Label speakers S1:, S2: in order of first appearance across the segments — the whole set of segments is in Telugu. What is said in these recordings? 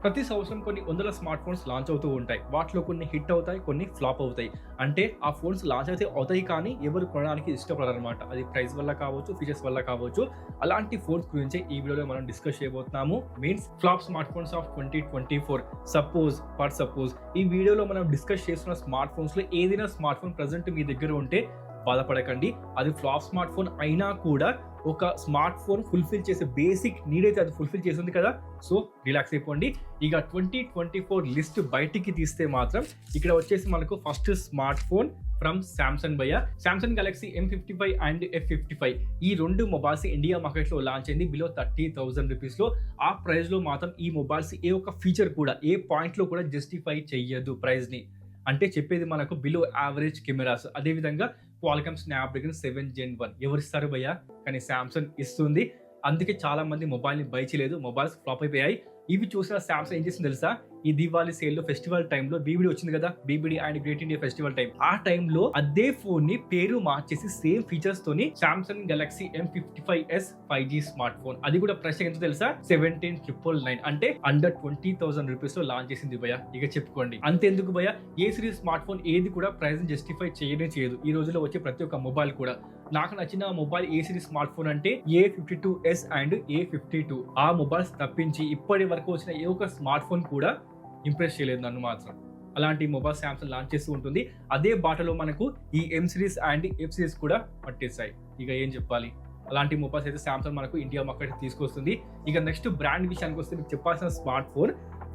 S1: ప్రతి సంవత్సరం కొన్ని వందల స్మార్ట్ ఫోన్స్ లాంచ్ అవుతూ ఉంటాయి. వాటిలో కొన్ని హిట్ అవుతాయి, కొన్ని ఫ్లాప్ అవుతాయి. అంటే ఆ ఫోన్స్ లాంచ్ అయితే అవుతాయి కానీ ఎవరు కొనడానికి ఇష్టపడరనమాట. అది ప్రైస్ వల్ల కావచ్చు, ఫీచర్స్ వల్ల కావచ్చు. అలాంటి ఫోన్స్ గురించే ఈ వీడియోలో మనం డిస్కస్ చేయబోతున్నాము. Means flop smart phones of 2024. Suppose ఈ వీడియోలో మనం డిస్కస్ చేస్తున్న స్మార్ట్ ఫోన్స్‌లో ఏదైనా స్మార్ట్ ఫోన్ ప్రెజెంట్ మీ దగ్గర ఉంటే బాధపడకండి. అది ఫ్లాప్ స్మార్ట్ ఫోన్ అయినా కూడా ఒక స్మార్ట్ ఫోన్ ఫుల్ఫిల్ చేసే బేసిక్ నీడ్ అయితే అది ఫుల్ఫిల్ చేసింది కదా. సో రిలాక్స్ అయిపోండి. ఇక 2024 లిస్ట్ బయటికి తీస్తే మాత్రం ఇక్కడ వచ్చేసి మనకు first smart phone from Samsung Samsung Galaxy M55 and F55 ఈ రెండు మొబైల్స్ ఇండియా మార్కెట్ లో లాంచ్ అయింది బిలో 30,000 రూపీస్ లో. ఆ ప్రైస్ లో మాత్రం ఈ మొబైల్స్ ఏ ఒక్క ఫీచర్ కూడా ఏ పాయింట్ లో కూడా జస్టిఫై చెయ్యదు ప్రైస్ ని. అంటే చెప్పేది మనకు బిలో యావరేజ్ కెమెరాస్, అదేవిధంగా క్వాల్కమ్ స్నాప్డ్రాగన్ 7 Gen 1 ఎవరిస్తారు భయ్యా, కానీ సామ్సంగ్ ఇస్తుంది. అందుకే చాలా మంది మొబైల్ ని బై చేయలేదు, మొబైల్స్ ఫ్లాప్ అయిపోయాయి. ఇవి చూసిన సామ్సంగ్ ఏం చేసింది తెలుసా, ఈ దీవాళీ సేల్ లో ఫెస్టివల్ టైంలో బీబీడీ వచ్చింది కదా, BBD and great India festival time, ఆ టైంలో అదే ఫోన్ ని పేరు మార్చేసి సేమ్ ఫీచర్స్ తోని Samsung Galaxy M55s 5G smart phone, అది కూడా ప్రైస్ ఎంత తెలుసా 17,999, అంటే అండర్ 20,000 రూపీస్ లో లాంచ్ చేసింది భయ్య. ఇక చెప్పుకోండి అంతెందుకు భయ్య, ఏ సిరీస్ స్మార్ట్ ఫోన్ ఏది కూడా ప్రైస్ జస్టిఫై చేయదు ఈ రోజుల్లో వచ్చే ప్రతి ఒక్క మొబైల్ కూడా. నాకు నచ్చిన మొబైల్ ఏ సిరీస్ స్మార్ట్ ఫోన్ అంటే A52s అండ్ A52. ఆ మొబైల్స్ తప్పించి ఇప్పటి వరకు వచ్చిన ఏ ఒక్క స్మార్ట్ ఫోన్ కూడా ఇంప్రెస్ చేయలేదు నన్ను మాత్రం. అలాంటి మొబైల్ సామ్సంగ్ లాంచ్ చేస్తూ ఉంటుంది. అదే బాటలో మనకు ఈ M series and F series కూడా పట్టేశాయి. ఇక ఏం చెప్పాలి, అలాంటి మొబైల్స్ అయితే సామ్సంగ్ మనకు ఇండియా మార్కెట్ తీసుకొస్తుంది. ఇక నెక్స్ట్ బ్రాండ్ విషయానికి వస్తే మీకు చెప్పాల్సిన స్మార్ట్ ఫోన్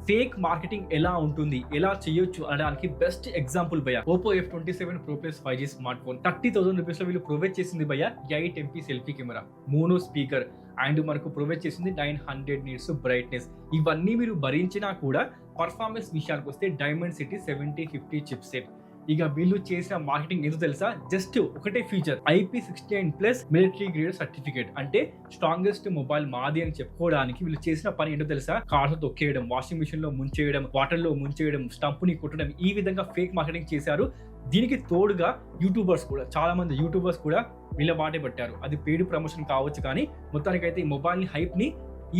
S1: ఫేక్ మార్కెటింగ్ ఎలా ఉంటుంది, ఎలా చేయొచ్చు అనడానికి బెస్ట్ ఎగ్జాంపుల్ భయ్య Oppo F27 Pro Plus 5G smart phone. 30,000 rupees లో వీళ్ళు ప్రొవైడ్ చేసింది భయ్య 8MP selfie camera, mono speaker and మనకు ప్రొవైడ్ చేసింది 900 నిట్స్ బ్రైట్నెస్. ఇవన్నీ మీరు భరించినా కూడా పర్ఫార్మెన్స్ విషయానికి వస్తే డైమండ్ సిటీ 7050 చిప్ సెట్. ఇక వీళ్ళు చేసిన మార్కెటింగ్ ఏదో తెలుసా, జస్ట్ ఒకటే feature IP69+ military grade certificate, అంటే స్ట్రాంగెస్ట్ మొబైల్ మాది అని చెప్పుకోవడానికి వీళ్ళు చేసిన పని ఏంటో తెలుసా, కార్స్ తొక్కేయడం, వాషింగ్ మిషన్ లో ముంచేయడం, వాటర్ లో ముంచేయడం, స్టంప్ ని కొట్టడం, ఈ విధంగా ఫేక్ మార్కెటింగ్ చేశారు. దీనికి తోడుగా యూట్యూబర్స్ కూడా, చాలా మంది యూట్యూబర్స్ కూడా వీళ్ళ బాటే పట్టారు. అది పెయిడ్ ప్రమోషన్ కావచ్చు కానీ మొత్తానికైతే ఈ మొబైల్ ని హైప్ ని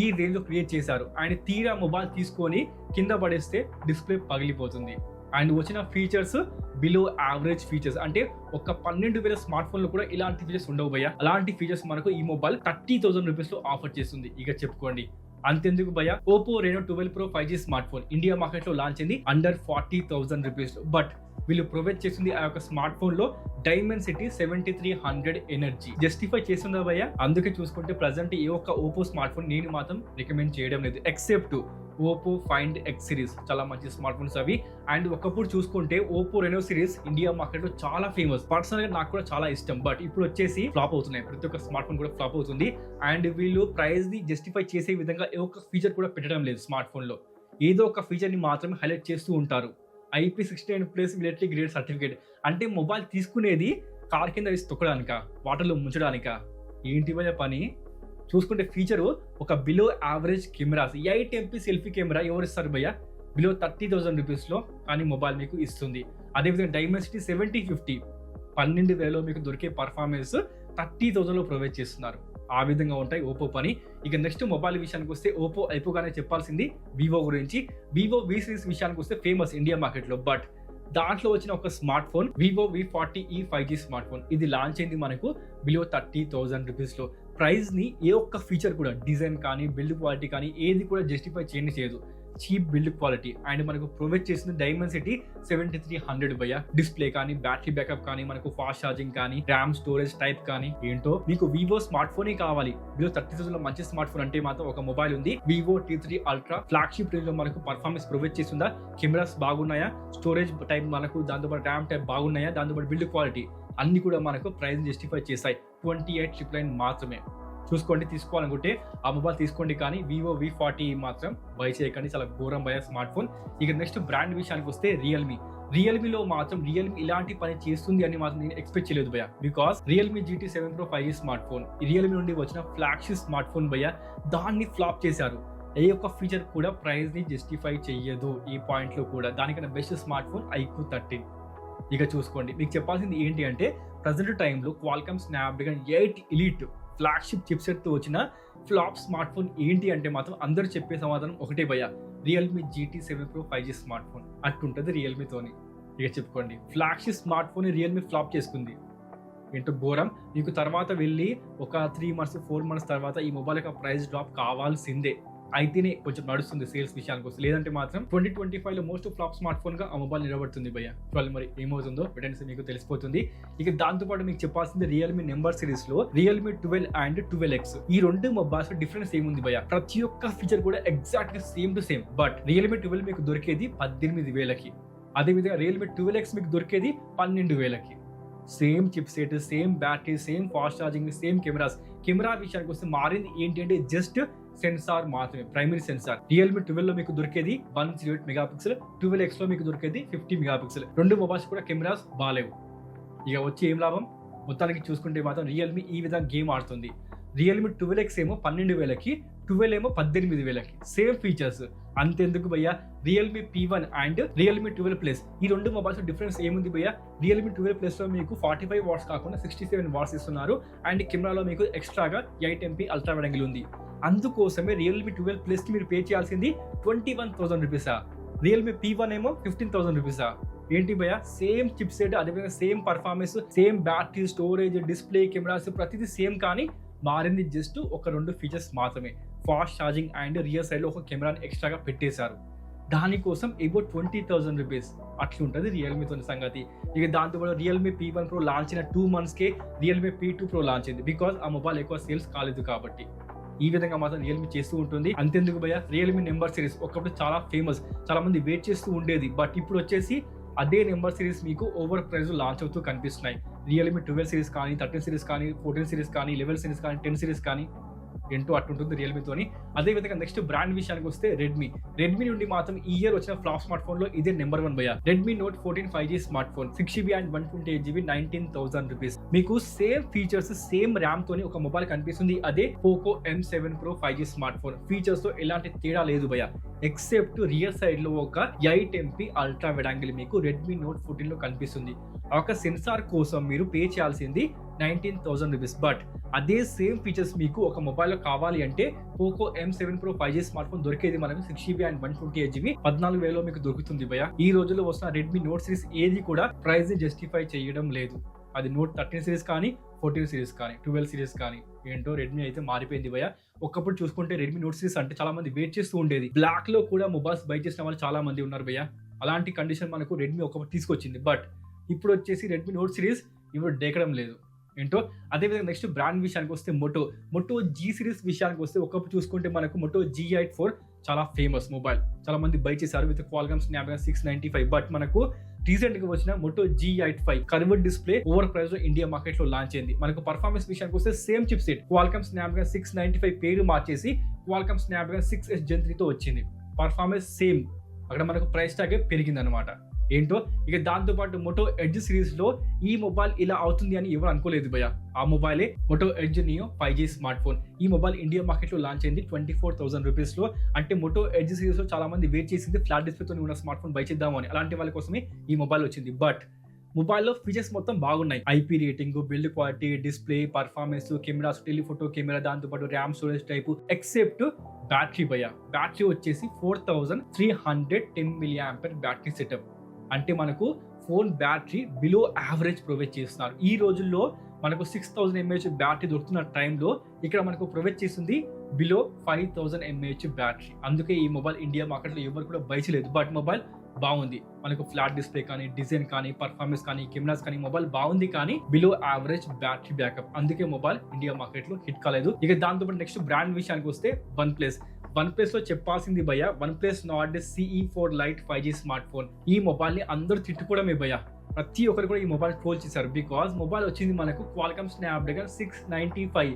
S1: ఈ రేంజ్ లో క్రియేట్ చేశారు. అండ్ తీరా మొబైల్ తీసుకొని కింద పడేస్తే డిస్ప్లే పగిలిపోతుంది. అండ్ వచ్చిన ఫీచర్స్ బిలో యావరేజ్ ఫీచర్స్, అంటే ఒక 12,000 స్మార్ట్ ఫోన్ లో కూడా ఇలాంటి ఫీచర్స్ ఉండవు భయ్య. అలాంటి ఫీచర్స్ మనకు ఈ మొబైల్ 30,000 రూపీస్ లో ఆఫర్ చేస్తుంది. ఇక చెప్పుకోండి అంతెందుకు భయ్య, Oppo Reno 12 Pro 5G smart phone India market లో లాంచ్ అయింది అండర్ 40,000 రూపీస్ లో. బట్ వీళ్ళు ప్రొవైడ్ చేసింది ఆ యొక్క స్మార్ట్ ఫోన్ లో డైమండ్ సిటీ 7300 ఎనర్జీ. జస్టిఫై చేస్తుందా భయ్య? అందుకే చూసుకుంటే ప్రజెంట్ ఏ ఒక్క Oppo స్మార్ట్ ఫోన్ నేను మాత్రం రికమెండ్ చేయడం లేదు, except Oppo Find X series. చాలా మంచి స్మార్ట్ ఫోన్స్ అవి. అండ్ ఒకప్పుడు చూసుకుంటే Oppo Reno series India market లో చాలా ఫేమస్, పర్సనల్ గా నాకు కూడా చాలా ఇష్టం. బట్ ఇప్పుడు వచ్చేసి ఫ్లాప్ అవుతున్నాయి, ప్రతి ఒక్క స్మార్ట్ ఫోన్ కూడా ఫ్లాప్ అవుతుంది. అండ్ వీళ్ళు ప్రైస్ ని జస్టిఫై చేసే విధంగా ఏ ఒక్క ఫీచర్ కూడా పెట్టడం లేదు స్మార్ట్ ఫోన్ లో. ఏదో ఒక ఫీచర్ ని మాత్రమే హైలైట్ చేస్తూ ఉంటారు. IP69+ మిలిటరీ గ్రేడ్ సర్టిఫికేట్, అంటే మొబైల్ తీసుకునేది కార్ కింద వేసి తొక్కడానిక, వాటర్లో ముంచడానిక, ఏంటి భయ్య పని. చూసుకుంటే ఫీచరు ఒక below average cameras, 8MP selfie camera ఎవరిస్తారు భయ్య బిలో 30,000 రూపీస్ లో, కానీ మొబైల్ మీకు ఇస్తుంది. అదేవిధంగా డైమండ్ సిటీ 7050 12,000 మీకు దొరికే పర్ఫార్మెన్స్ 30,000 లో ప్రొవైడ్ చేస్తున్నారు. ఆ విధంగా ఉంటాయి ఓపో పని. ఇక నెక్స్ట్ మొబైల్ విషయానికి వస్తే ఓపో అయిపోగానే చెప్పాల్సింది వివో గురించి. వివో V సిరీస్ విషయానికి వస్తే ఫేమస్ ఇండియా మార్కెట్ లో. బట్ దాంట్లో వచ్చిన ఒక smart phone Vivo V40e 5G smart phone, ఇది లాంచ్ అయింది మనకు బిలో 30,000 రూపీస్ లో. ప్రైస్ ని ఏ ఒక్క ఫీచర్ కూడా, డిజైన్ కానీ బిల్డ్ క్వాలిటీ కానీ ఏది కూడా జస్టిఫై చేయదు. Cheap build quality. అండ్ మనకు ప్రొవైడ్ చేసింది డైమండ్ సిటీ 7300 భయ్య. డిస్ప్లే కానీ, బ్యాటరీ బ్యాకప్ కానీ, మనకు ఫాస్ట్ ఛార్జింగ్ కానీ, ర్యామ్ స్టోరేజ్ టైప్ కానీ, ఏంటో మీకు వివో స్మార్ట్ ఫోన్ కావాలి బిలో 30,000 లో మంచి స్మార్ట్ ఫోన్ అంటే మాత్రం ఒక మొబైల్ ఉంది, Vivo T3 ultra. Flagship range లో మనకు పర్ఫార్మెన్స్ ప్రొవైడ్ చేస్తుందా, కెమెరాస్ బాగున్నాయా, స్టోరేజ్ టైప్ మనకు దాంతోపాటు ర్యామ్ టైప్ బాగున్నాయా, దాంతోపాటు బిల్డ్ క్వాలిటీ అన్ని కూడా మనకు ప్రైస్ జస్టిఫై చేస్తాయి. 28,999 మాత్రమే. చూసుకోండి, తీసుకోవాలనుకుంటే ఆ మొబైల్ తీసుకోండి, కానీ వివో V40 మాత్రం బై చేయకండి, చాలా ఘోరం భయ స్మార్ట్ ఫోన్. ఇక నెక్స్ట్ బ్రాండ్ విషయానికి వస్తే రియల్మీలో మాత్రం రియల్మీ ఇలాంటి పని చేస్తుంది అని మాత్రం నేను ఎక్స్పెక్ట్ చేయలేదు భయ. Because Realme GT7 Pro 5G smartphone Realme నుండి వచ్చిన ఫ్లాగ్షిప్ స్మార్ట్ ఫోన్ భయ, దాన్ని ఫ్లాప్ చేశారు. ఏ ఒక్క ఫీచర్ కూడా ప్రైస్ ని జస్టిఫై చెయ్యదు ఈ పాయింట్ లో కూడా. దానికన్నా బెస్ట్ స్మార్ట్ ఫోన్ iQOO 13. ఇక చూసుకోండి, మీకు చెప్పాల్సింది ఏంటి అంటే ప్రజెంట్ టైంలో Qualcomm Snapdragon 8 elite flagship chipset తో వచ్చిన ఫ్లాప్ స్మార్ట్ ఫోన్ ఏంటి అంటే మాత్రం అందరూ చెప్పే సమాధానం ఒకటే భయ్య, Realme GT7 Pro 5G smartphone అట్టుంటది రియల్మీతోని. ఇక చెప్పుకోండి, flagship smartphone Realme flop చేసుకుంది. ఏంటో ఘోరం. మీకు తర్వాత వెళ్ళి ఒక 3 months 4 months తర్వాత ఈ మొబైల్ యొక్క ప్రైస్ డ్రాప్ కావాల్సిందే. అయితేనే కొంచెం నడుస్తుంది సేల్స్ విషయానికి వస్తే, లేదంటే మాత్రం 2025లో మోస్ట్ ఫ్లాప్ స్మార్ట్ ఫోన్ గా ఆ మొబైల్ నిలబడుతుంది భయ్య. చూడాలి మరి ఏమవుతుందో, వెంటనే మీకు తెలిసిపోతుంది. ఇక దాంతో పాటు మీకు చెప్పాల్సింది రియల్మీ నెంబర్ సిరీస్ లో రియల్మీ 12 అండ్ 12X ఈ రెండు మొబైల్స్ డిఫరెన్స్ ఏముంది భయ్య? ప్రతి ఒక్క ఫీచర్ కూడా exact same to same. But Realme 12 మీకు దొరికేది 18,000కి, అదేవిధంగా రియల్మీ 12X మీకు దొరికేది 12,000కి. Same chipset, same battery, same fast charging, same cameras. Camera విషయానికి వస్తే మారింది ఏంటి అంటే జస్ట్ సెన్సార్ మాత్రమే, ప్రైమరీ సెన్సార్. రియల్మీ 12 లో మీకు దొరికేది 108 మెగాపిక్సెల్, 12X లో మీకు దొరికేది 50 మెగాపిక్సెల్. రెండు మొబైల్స్ కూడా కెమెరాస్ బాలేవు. ఇక వచ్చి ఏం లాభం? మొత్తానికి చూసుకుంటే మాత్రం రియల్మీ ఈ విధంగా గేమ్ ఆడుతుంది. రియల్మీ 12X ఏమో 12,000కి, 12 ఏమో 18,000కి. Same features. అంతెందుకు భయ్య, Realme P1 and Realme 12 plus ఈ రెండు మొబైల్స్ డిఫరెన్స్ ఏముంది భయ్య? రియల్మీ 12 ప్లస్ లో మీకు 45 వాట్స్ కాకుండా 67 వాట్స్ ఇస్తున్నారు. అండ్ కెమెరాలో మీకు ఎక్స్ట్రాగా 8MP అల్ట్రా వైడ్ యాంగిల్ ఉంది. అందుకోసమే రియల్మీ 12 ప్లస్ కి మీరు పే చేయాల్సింది 21,000 రూపీసా? రియల్మీ P1 ఏమో 15,000 రూపీసా? ఏంటి భయ్య? సేమ్ చిప్ సెట్, అదేవిధంగా same performance, same battery, storage, display, cameras ప్రతిదీ సేమ్, కానీ మారింది జస్ట్ ఒక 2 ఫీచర్స్ మాత్రమే. Fast charging and rear side లో ఒక కెమెరాని ఎక్స్ట్రాగా పెట్టేశారు. దానికోసం అబౌట్ 20,000 రూపీస్ అట్లుంటది రియల్మీతో సంగతి. ఇక దాంతో పాటు రియల్మీ P1 Pro లాంచ్ అయిన 2 months కే రియల్మీ P2 Pro లాంచ్ అయింది. బికాస్ ఆ మొబైల్ ఎక్కువ సేల్స్ కాలేదు కాబట్టి. ఈ విధంగా మాత్రం రియల్మీ చేస్తూ ఉంటుంది. అంతెందుకు భయ్య, రియల్మీ నెంబర్ సిరీస్ ఒకప్పుడు చాలా ఫేమస్, చాలా మంది వెయిట్ చేస్తూ ఉండేది. బట్ ఇప్పుడు వచ్చేసి అదే నెంబర్ సిరీస్ మీకు ఓవర్ ప్రైస్ లాంచ్ అవుతూ కనిపిస్తున్నాయి. రియల్మీ 12 సిరీస్ కానీ, 13 సిరీస్ కానీ, 14 సిరీస్ కానీ, 11 సిరీస్ కానీ, 10 సిరీస్ కానీ ఏంటో అట్టుంటుంది రియల్మీతోని. అదేవిధంగా నెక్స్ట్ బ్రాండ్ విషయానికి వస్తే రెడ్మీ నుండి మాత్రం ఈ ఇయర్ వచ్చిన ఫ్లాప్ స్మార్ట్ ఫోన్ లో ఇదే నెంబర్ 1 భయ్య. Redmi note 14 5G smart phone 6GB and 128GB 19,000 rupees. మీకు సేమ్ ఫీచర్స్, సేమ్ ర్యామ్ తోని ఒక మొబైల్ కనిపిస్తుంది. అదే Poco M7 Pro 5G smart phone. Features లో ఎలాంటి తేడా లేదు భయ్య, ఎక్సెప్ట్ రియర్ సైడ్ లో ఒక 8MP అల్ట్రా వైడ్ యాంగిల్ మీకు రెడ్మీ నోట్ 14 లో కనిపిస్తుంది. ఒక సెన్సార్ కోసం మీరు పే చేయాల్సింది 19,000 రూపీస్. బట్ అదే సేమ్ ఫీచర్స్ మీకు ఒక మొబైల్లో కావాలి అంటే Poco M7 Pro 5G smart phone దొరికేది మనకు 6GB అండ్ 128GB 14,000లో మీకు దొరుకుతుంది భయ్య. ఈ రోజుల్లో వస్తున్న రెడ్మీ నోట్ సిరీస్ ఏది కూడా ప్రైస్ ని జస్టిఫై చేయడం లేదు. అది నోట్ 13 సిరీస్ కానీ, 14 సిరీస్ కానీ, 12 సిరీస్ కానీ, ఏంటో రెడ్మీ అయితే మారిపోయింది భయ్య. ఒకప్పుడు చూసుకుంటే రెడ్మీ నోట్ సిరీస్ అంటే చాలా మంది వెయిట్ చేస్తూ ఉండేది. బ్లాక్ లో కూడా మొబైల్స్ బై చేసిన వాళ్ళు చాలా మంది ఉన్నారు భయ్య. అలాంటి కండిషన్ మనకు రెడ్మీ ఒకప్పుడు తీసుకొచ్చింది. బట్ ఇప్పుడు వచ్చేసి రెడ్మీ నోట్ సిరీస్ ఇప్పుడు డేకడం లేదు ఏంటో. అదేవిధంగా నెక్స్ట్ బ్రాండ్ విషయానికి వస్తే మొటో G సిరీస్ విషయానికి వస్తే ఒకప్పుడు చూసుకుంటే మనకు మొటో G8 4 చాలా ఫేమస్ మొబైల్, చాలా మంది బై చేశారు విత్ క్వాల్కామ్ స్నాప్డ్రాగన్ 695. బట్ మనకు రీసెంట్ గా వచ్చిన Moto G8 5 curved display over price లో ఇండియా మార్కెట్ లో లాంచ్ అయింది. మనకు పర్ఫార్మెన్స్ విషయానికి వస్తే same chip set Qualcomm Snapdragon 695 పేరు మార్చేసి క్వాల్కామ్ స్నాప్డ్రాగన్ 6S Gen 3 తో వచ్చింది. పర్ఫార్మెన్స్ సేమ్, అక్కడ మనకు ప్రైస్ ట్యాగ్ పెరిగింది అనమాట ఏంటో. ఇక దాంతో పాటు మొటో ఎడ్జ్ సిరీస్ లో ఈ మొబైల్ ఇలా అవుతుంది అని ఎవరు అనుకోలేదు భయ్య. ఆ మొబైలే Moto Edge Neo 5G smartphone. ఈ మొబైల్ ఇండియా మార్కెట్ లో లాంచ్ అయింది 24,000 రూపీస్ లో. అంటే మొటో ఎడ్జ్ సిరీస్ లో చాలా మంది వెయిట్ చేసింది ఫ్లాట్ డిస్ప్లే తో ఉన్న స్మార్ట్ ఫోన్ బై చేద్దాము అని. అలాంటి వాళ్ళ కోసమే ఈ మొబైల్ వచ్చింది. బట్ మొబైల్లో ఫీచర్స్ మొత్తం బాగున్నాయి. IP rating, build quality, display, performance, cameras, telephoto camera, దాంతో పాటు RAM storage type, except battery భయ్య. బ్యాటరీ వచ్చేసి 4310 mAh బ్యాటరీ సెటప్. అంటే మనకు phone battery below average provide చేస్తున్నారు. ఈ రోజుల్లో మనకు 6000 mAh బ్యాటరీ దొరుకుతున్న టైంలో ఇక్కడ మనకు ప్రొవైడ్ చేస్తుంది బిలో 5000 mAh బ్యాటరీ. అందుకే ఈ మొబైల్ ఇండియా మార్కెట్లో ఎవరు కూడా బై చేయలేదు. బట్ మొబైల్ బాగుంది, మనకు ఫ్లాట్ డిస్ప్లే కానీ, డిజైన్ కానీ, పర్ఫార్మెన్స్ కానీ, కెమెరాస్ కానీ మొబైల్ బాగుంది, కానీ బిలో యావరేజ్ బ్యాటరీ బ్యాకప్. అందుకే మొబైల్ ఇండియా మార్కెట్ లో హిట్ కాలేదు. ఇక దాంతో పాటు నెక్స్ట్ బ్రాండ్ విషయానికి వస్తే వన్ ప్లస్ లో చెప్పాల్సింది భయ్య, OnePlus Nord CE4 Lite 5G smartphone. ఈ మొబైల్ ని అందరూ తిట్టుకోవడమే భయ్య. ప్రతి ఒక్కరు కూడా ఈ మొబైల్ ట్రోల్ చేశారు. బికాస్ మొబైల్ వచ్చింది మనకు క్వాల్కామ్ స్నాప్డ్రాగన్ 695.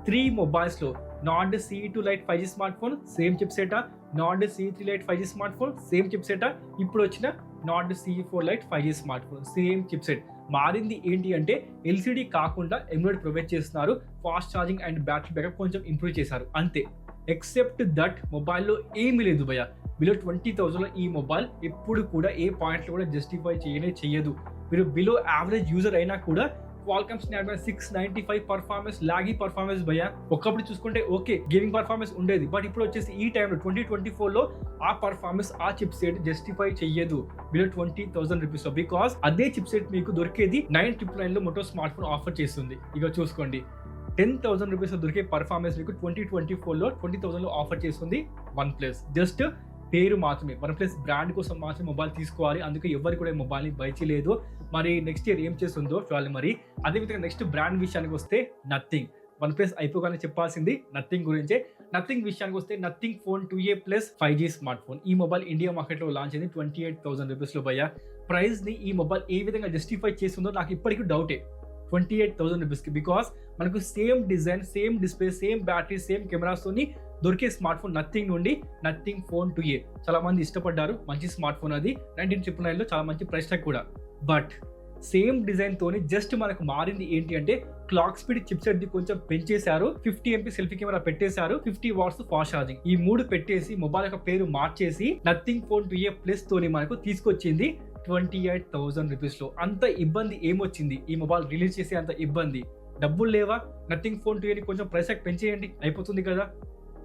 S1: 3 మొబైల్స్ లో Nord CE2 Lite 5G smartphone same chip సెటా, Nord CE3 Lite 5G smartphone same chip సెటా, ఇప్పుడు వచ్చిన Nord CE4 Lite 5G smartphone same chipset. మారింది ఏంటి అంటే LCD కాకుండా AMOLED ప్రొవైడ్ చేస్తున్నారు. Fast charging and battery backup కొంచెం ఇంప్రూవ్ చేశారు అంతే. ఎక్సెప్ట్ దట్ మొబైల్లో ఏమీ లేదు భయ్య. బిలో 20,000 ఈ మొబైల్ ఎప్పుడు కూడా ఏ పాయింట్లో కూడా జస్టిఫై చేయదు. మీరు బిలో యావరేజ్ యూజర్ అయినా కూడా Qualcomm Snapdragon 695 performance Logie performance భయ్యా. ఒకప్పుడు చూసుకుంటే ఓకే గేమింగ్ పర్ఫార్మెన్స్ ఉండేది, బట్ ఇప్పుడు వచ్చేసి ఈ టైంలో 2024 లో ఆ పర్ఫార్మెన్స్ ఆ చిప్ సెట్ జస్టిఫై చెయ్యదు బిలో 20,000 రూపీస్ లో. బికాస్ అదే చిప్ సెట్ మీకు దొరికేది 999 లో మోటో స్మార్ట్ ఫోన్ ఆఫర్ చేస్తుంది. ఇక చూసుకోండి 10,000 రూపీస్ దొరికే పర్ఫార్మెన్స్ మీకు 2024 లో 20,000 లో ఆఫర్ చేస్తుంది OnePlus. జస్ట్ పేరు మాత్రమే, OnePlus బ్రాండ్ కోసం మాత్రమే మొబైల్ తీసుకోవాలి, అందుకే ఎవరు కూడా మొబైల్ని బై చేయలేదు. మరి నెక్స్ట్ ఇయర్ ఏం చేస్తుందో చూడాలి. మరి అదేవిధంగా నెక్స్ట్ బ్రాండ్ విషయానికి వస్తే నథింగ్. OnePlus అయిపోగానే చెప్పాల్సింది నథింగ్ గురించే. నథింగ్ విషయానికి వస్తే nothing phone 2A plus 5G smartphone. ఈ మొబైల్ ఇండియా మార్కెట్లో లాంచ్ అయింది 28,000 రూపీస్లో భయ్యా. ప్రైస్ని ఈ మొబైల్ ఏ విధంగా జస్టిఫై చేస్తుందో నాకు ఇప్పటికీ డౌటే 28,000 రూపీస్కి. బికాస్ మనకు same design, same display, same battery, same కెమెరాస్తోని దొరికే స్మార్ట్ ఫోన్ నథింగ్ నుండి నథింగ్ ఫోన్ 2A చాలా మంది ఇష్టపడ్డారు. మంచి స్మార్ట్ ఫోన్ అది 1999 లో చాలా మంచి ప్రైస్ ట్యాగ్ కూడా. బట్ సేమ్ డిజైన్ తోని జస్ట్ మనకు మారింది ఏంటి అంటే clock speed chip set the కొంచెం పెంచేశారు, 50 MP సెల్ఫీ కెమెరా పెట్టేశారు, 50 వాట్స్ ఫాస్ట్ ఛార్జింగ్, ఈ 3 పెట్టేసి మొబైల్ యొక్క పేరు మార్చేసి నథింగ్ ఫోన్ 2A ప్లస్ తోని మనకు తీసుకొచ్చింది 28,000 రూపీస్ లో. అంత ఇబ్బంది ఏమొచ్చింది ఈ మొబైల్ రిలీజ్ చేసే అంత ఇబ్బంది? డబ్బులు లేవా? నథింగ్ ఫోన్ 2A ని కొంచెం ప్రైస్ ట్యాగ్ పెంచేయండి అయిపోతుంది కదా.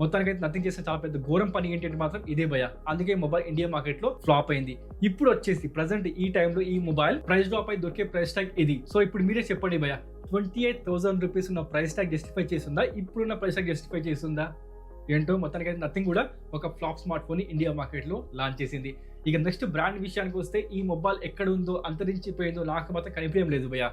S1: మొత్తానికైతే నథింగ్ చేసిన చాలా పెద్ద ఘోరం పని ఏంటంటే మాత్రం ఇదే భయ. అందుకే మొబైల్ ఇండియా మార్కెట్ లో ఫ్లాప్ అయింది. ఇప్పుడు వచ్చేసి ప్రెసెంట్ ఈ టైంలో ఈ మొబైల్ ప్రైస్ డ్రాప్ అయి దొరికే ప్రైస్ ట్యాగ్ ఇది. సో ఇప్పుడు మీరే చెప్పండి భయ, 28,000 రూపీస్ ఉన్న ప్రైస్ ట్యాగ్ జస్టిఫై చేస్తుందా? ఇప్పుడున్న ప్రైస్ ట్యాగ్ జస్టిఫై చేస్తుందా? ఏంటో మొత్తానికైతే నథింగ్ కూడా ఒక flop smart phone India market లో లాంచ్ చేసింది. ఇక నెక్స్ట్ బ్రాండ్ విషయానికి వస్తే ఈ మొబైల్ ఎక్కడ ఉందో, అంతరించిపోయిందో నాకు మాత్రం కనిపించడం లేదు భయ.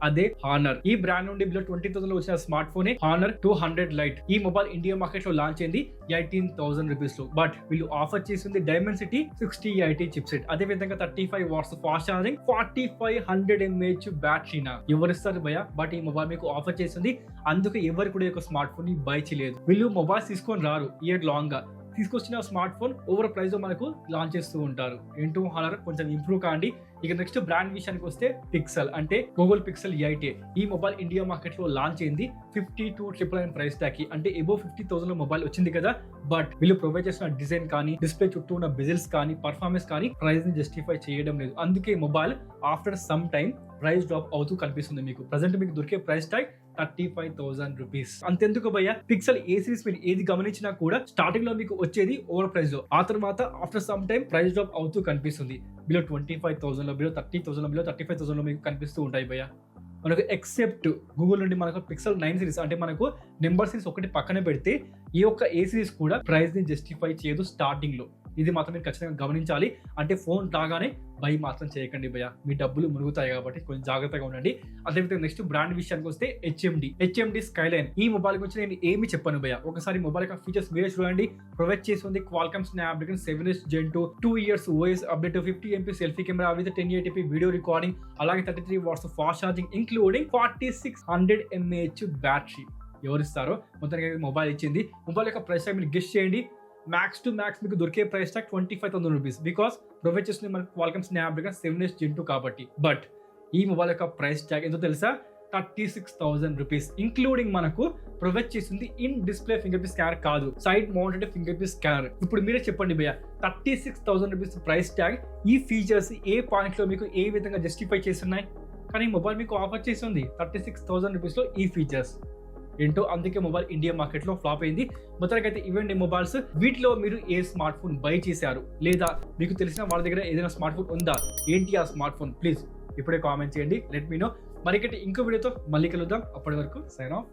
S1: అదే హానర్. ఈ బ్రాండ్ నుండి బిలో 20,000 లో వచ్చిన స్మార్ట్ ఫోన్ హానర్ 200 లైట్. ఈ మొబైల్ ఇండియా మార్కెట్ లో లాంచ్ అయింది 18,000 రూపీస్ లో. బట్ వీళ్ళు ఆఫర్ చేసింది డైమెన్సిటీ 6080 చిప్ సెట్, అదే విధంగా 35 వాట్స్ ఫాస్ట్ ఛార్జింగ్, 4500 mAh బ్యాటరీనా ఎవరిస్తారు భయ. బట్ ఈ మొబైల్ మీకు ఆఫర్ చేసింది, అందుకే ఎవరు కూడా ఒక స్మార్ట్ ఫోన్ ని బై చేయలేదు. వీళ్ళు మొబైల్స్ తీసుకొని రారు ఇయర్ లాంగ్ గా, తీసుకొచ్చిన స్మార్ట్ ఫోన్ ఓవర్ ప్రైస్ లో మనకు లాంచ్ చేస్తూ ఉంటారు. ఏంటో హానర్ కొంచెం ఇంప్రూవ్ కాండి. ఇక నెక్స్ట్ బ్రాండ్ విషయానికి వస్తే పిక్సెల్, అంటే గూగుల్ పిక్సెల్ 8A. ఈ మొబైల్ ఇండియా మార్కెట్ లో లాంచ్ అయింది 52,999 ప్రైస్ ట్యాగ్ కి, అంటే ఎబో 50,000 లో మొబైల్ వచ్చింది కదా. బట్ వీళ్ళు ప్రొవైడ్ చేసిన డిజైన్ కానీ, డిస్ప్లే చుట్టూ ఉన్న బెజిల్స్ కానీ, పర్ఫార్మెన్స్ కానీ ప్రైస్ ని జస్టిఫై చేయడం లేదు. అందుకే mobile after some time price drop అవుతూ కనిపిస్తుంది. మీకు ప్రెసెంట్ మీకు దొరికే ప్రైస్ ట్యాగ్ 35,000 రూపీస్. అంతెందుకు భయ్య, పిక్సెల్ ఏ సిరీస్ మీరు ఏది గమనించినా కూడా స్టార్టింగ్ లో మీకు వచ్చేది ఓవర్ ప్రైస్ లో, ఆ తర్వాత after some time price drop అవుతూ కనిపిస్తుంది. బిలో 25,000 లో, బిలో 30,000 లో, బిలో 35,000 లో మీకు కనిపిస్తూ ఉంటాయి భయ్య. మనకు ఎక్సెప్ట్ గూగుల్ నుండి మనకు పిక్సెల్ 9 సిరీస్, అంటే మనకు నెంబర్ సిరీస్ ఒకటి పక్కన పెడితే ఈ యొక్క ఏ సిరీస్ కూడా ప్రైస్ ని జస్టిఫై చేయదు స్టార్టింగ్ లో. ఇది మాత్రం మీరు ఖచ్చితంగా గమనించాలి. అంటే ఫోన్ రాగానే బై మాత్రం చేయకండి భయ్య, మీ డబ్బులు మురుగుతాయి కాబట్టి కొంచెం జాగ్రత్తగా ఉండండి. అదేవిధంగా నెక్స్ట్ బ్రాండ్ విషయానికి వస్తే హెచ్ఎండి స్కైలైన్. ఈ మొబైల్ గురించి నేను ఏమి చెప్పను భయ్య, ఒకసారి మొబైల్ యొక్క ఫీచర్స్ మీరే చూడండి. ప్రొవైడ్ చేస్తుంది Qualcomm Snapdragon 7S Gen 2, 2 years OS update, 50 MP selfie camera with 1080p video recording, అలాగే 33 watts fast charging, including 4600 mAh battery. ఎవరిస్తారో మొత్తానికి మొబైల్ ఇచ్చింది. మొబైల్ యొక్క ప్రైస్ మీరు గెస్ట్ చేయండి. మ్యాక్స్ టు మ్యాక్స్ మీకు దొరికే price tag 25,000 rupees. Because provide చేస్తుంది మనకు Qualcomm Snapdragon 7S Gen 2 కాబట్టి. బట్ ఈ మొబైల్ యొక్క ప్రైస్ ట్యాగ్ ఎంతో తెలుసా? 36,000 రూపీస్. ఇంక్లూడింగ్ మనకు ప్రొవైడ్ చేసింది in display fingerprint scanner కాదు, side mounted fingerprint scanner. ఇప్పుడు మీరే చెప్పండి భయ్య, 36,000 రూపీస్ ప్రైస్ ట్యాగ్, ఈ ఫీచర్స్ ఏ పాయింట్ లో మీకు ఏ విధంగా జస్టిఫై చేస్తున్నాయి? కానీ మొబైల్ మీకు ఆఫర్ చేస్తుంది 36,000 రూపీస్ లో ఈ ఫీచర్స్ ఏంటో. అందుకే మొబైల్ ఇండియా మార్కెట్ లో ఫ్లాప్ అయింది. మొత్తానికి అయితే ఇవ్వండి మొబైల్స్. వీటిలో మీరు ఏ స్మార్ట్ ఫోన్ బై చేశారు, లేదా మీకు తెలిసిన వాళ్ళ దగ్గర ఏదైనా స్మార్ట్ ఫోన్ ఉందా, ఏంటి ఆ స్మార్ట్ ఫోన్? ప్లీజ్ ఇప్పుడే కామెంట్ చేయండి, లెట్ మీ నో. మరికటి ఇంకో వీడియోతో మళ్ళీ కలుద్దాం. అప్పటి వరకు సైన్ ఆఫ్.